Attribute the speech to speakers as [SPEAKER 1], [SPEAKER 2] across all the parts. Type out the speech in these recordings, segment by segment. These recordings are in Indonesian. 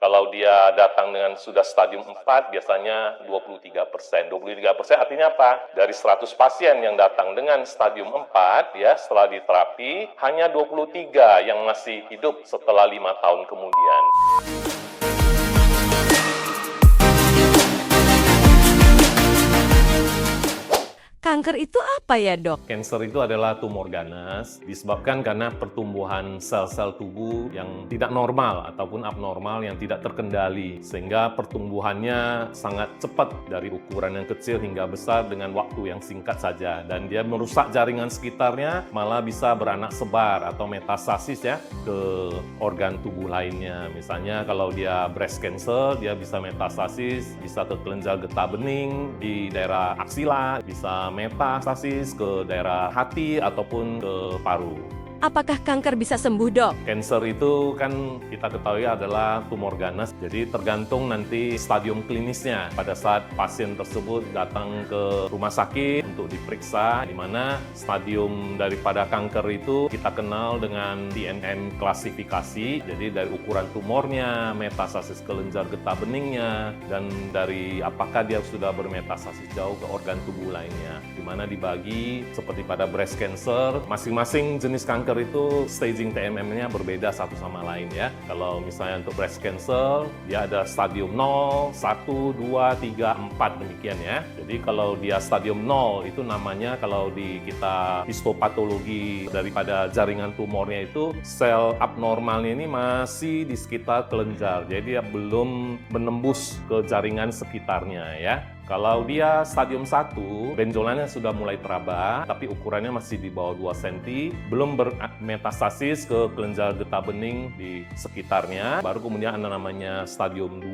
[SPEAKER 1] Kalau dia datang dengan sudah stadium 4, biasanya 23%. 23% artinya apa? Dari 100 pasien yang datang dengan stadium 4, ya, setelah diterapi, hanya 23 yang masih hidup setelah 5 tahun kemudian.
[SPEAKER 2] Kanker itu apa ya, Dok?
[SPEAKER 1] Kanker itu adalah tumor ganas disebabkan karena pertumbuhan sel-sel tubuh yang tidak normal ataupun abnormal yang tidak terkendali, sehingga pertumbuhannya sangat cepat dari ukuran yang kecil hingga besar dengan waktu yang singkat saja, dan dia merusak jaringan sekitarnya, malah bisa beranak sebar atau metastasis ya ke organ tubuh lainnya. Misalnya kalau dia breast cancer, dia bisa metastasis, bisa ke kelenjar getah bening di daerah aksila, bisa metastasis ke daerah hati ataupun ke paru.
[SPEAKER 2] Apakah kanker bisa sembuh, Dok?
[SPEAKER 1] Kanker itu kan kita ketahui adalah tumor ganas, jadi tergantung nanti stadium klinisnya. Pada saat pasien tersebut datang ke rumah sakit untuk diperiksa, di mana stadium daripada kanker itu kita kenal dengan TNM klasifikasi, jadi dari ukuran tumornya, metastasis kelenjar getah beningnya, dan dari apakah dia sudah bermetastasis jauh ke organ tubuh lainnya. Di mana dibagi seperti pada breast cancer, masing-masing jenis kanker itu staging TMM-nya berbeda satu sama lain ya. Kalau misalnya untuk breast cancer, dia ada stadium 0, 1, 2, 3, 4 demikian ya. Jadi kalau dia stadium 0 itu namanya, kalau di kita histopatologi daripada jaringan tumornya itu, sel abnormalnya ini masih di sekitar kelenjar. Jadi dia belum menembus ke jaringan sekitarnya ya. Kalau dia stadium 1, benjolannya sudah mulai teraba, tapi ukurannya masih di bawah 2 cm, belum bermetastasis ke kelenjar getah bening di sekitarnya. Baru kemudian ada namanya stadium 2,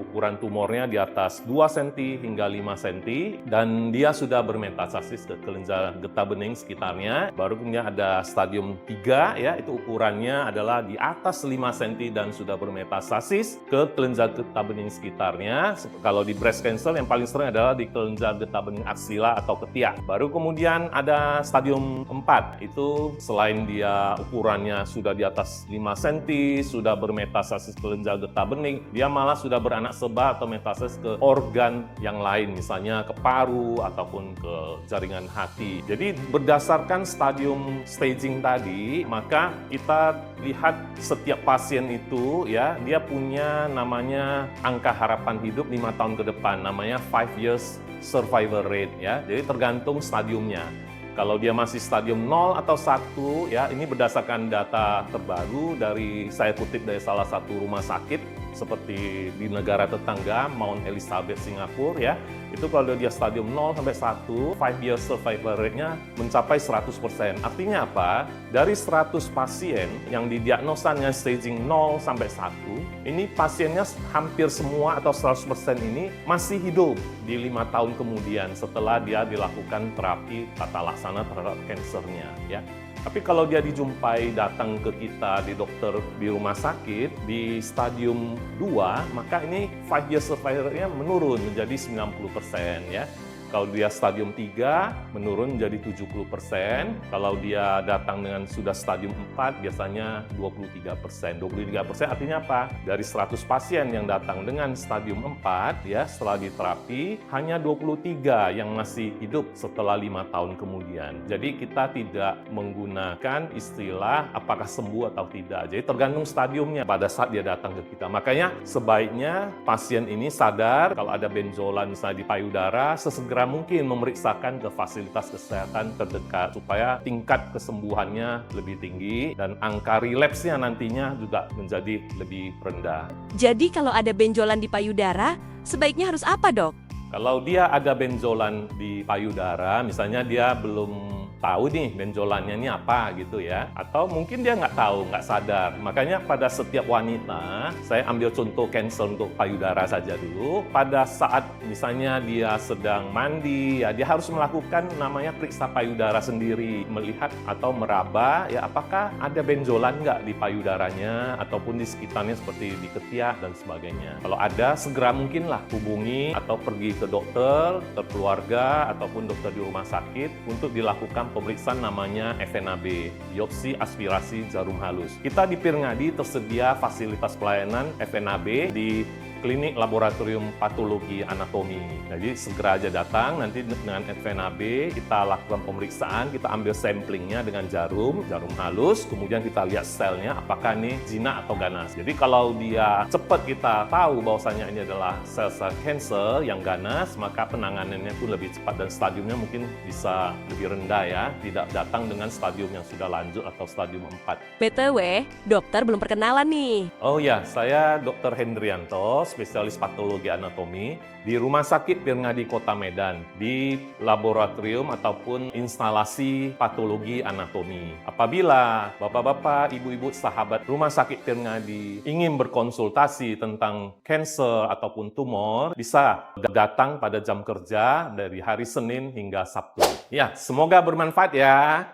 [SPEAKER 1] ukuran tumornya di atas 2 cm hingga 5 cm, dan dia sudah bermetastasis ke kelenjar getah bening sekitarnya. Baru kemudian ada stadium 3, ya, itu ukurannya adalah di atas 5 cm dan sudah bermetastasis ke kelenjar getah bening sekitarnya. Kalau di breast cancer yang paling sering adalah di kelenjar getah bening aksila atau ketiak. Baru kemudian ada stadium 4, itu selain dia ukurannya sudah di atas 5 cm, sudah bermetastasis kelenjar getah bening, dia malah sudah beranak sebar atau metastasis ke organ yang lain, misalnya ke paru ataupun ke jaringan hati. Jadi berdasarkan stadium staging tadi, maka kita lihat setiap pasien itu ya, dia punya namanya angka harapan hidup 5 tahun ke depan, namanya 5 years survival rate ya. Jadi tergantung stadiumnya. Kalau dia masih stadium 0 atau 1 ya, ini berdasarkan data terbaru dari, saya kutip dari salah satu rumah sakit seperti di negara tetangga Mount Elizabeth Singapura ya. Itu kalau dia stadium 0 sampai 1, 5 years survival rate-nya mencapai 100%. Artinya apa? Dari 100 pasien yang didiagnosanya staging 0 sampai 1, ini pasiennya hampir semua atau 100% ini masih hidup di 5 tahun kemudian setelah dia dilakukan terapi tata laksana terhadap kansernya ya. Tapi kalau dia dijumpai datang ke kita di dokter di rumah sakit di stadium 2, maka ini 5 years survival rate-nya menurun menjadi 90% ya. Kalau dia stadium 3, menurun menjadi 70%. Kalau dia datang dengan sudah stadium 4, biasanya 23%. 23% artinya apa? Dari 100 pasien yang datang dengan stadium 4, ya, setelah diterapi, hanya 23 yang masih hidup setelah 5 tahun kemudian. Jadi kita tidak menggunakan istilah apakah sembuh atau tidak. Jadi tergantung stadiumnya pada saat dia datang ke kita. Makanya sebaiknya pasien ini sadar kalau ada benjolan misalnya di payudara, sesegera mungkin memeriksakan ke fasilitas kesehatan terdekat supaya tingkat kesembuhannya lebih tinggi dan angka relapse-nya nantinya juga menjadi lebih rendah.
[SPEAKER 2] Jadi kalau ada benjolan di payudara, sebaiknya harus apa, Dok?
[SPEAKER 1] Kalau dia ada benjolan di payudara, misalnya dia belum tahu nih benjolannya ini apa gitu ya, atau mungkin dia nggak tahu, nggak sadar. Makanya pada setiap wanita, saya ambil contoh kanker untuk payudara saja dulu. Pada saat misalnya dia sedang mandi, ya dia harus melakukan namanya periksa payudara sendiri, melihat atau meraba ya apakah ada benjolan nggak di payudaranya ataupun di sekitarnya seperti di ketiak dan sebagainya. Kalau ada, segera mungkinlah hubungi atau pergi ke dokter, ke keluarga ataupun dokter di rumah sakit untuk dilakukan pemeriksaan namanya FNAB, biopsi aspirasi jarum halus. Kita di Pirngadi tersedia fasilitas pelayanan FNAB di Klinik Laboratorium Patologi Anatomi. Jadi segera aja datang, nanti dengan FNAB kita lakukan pemeriksaan, kita ambil samplingnya dengan jarum halus, kemudian kita lihat selnya apakah ini jinak atau ganas. Jadi kalau dia cepat kita tahu bahwasanya ini adalah sel-sel kanker yang ganas, maka penanganannya pun lebih cepat dan stadiumnya mungkin bisa lebih rendah ya, tidak datang dengan stadium yang sudah lanjut atau stadium 4.
[SPEAKER 2] BTW, dokter belum perkenalan nih.
[SPEAKER 1] Oh ya, saya Dr. Hendrianto, spesialis patologi anatomi di Rumah Sakit Pirngadi Kota Medan, di laboratorium ataupun instalasi patologi anatomi. Apabila Bapak-bapak, Ibu-ibu, sahabat Rumah Sakit Pirngadi ingin berkonsultasi tentang kanker ataupun tumor, bisa datang pada jam kerja dari hari Senin hingga Sabtu. Ya, semoga bermanfaat ya.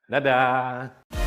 [SPEAKER 1] Dadah.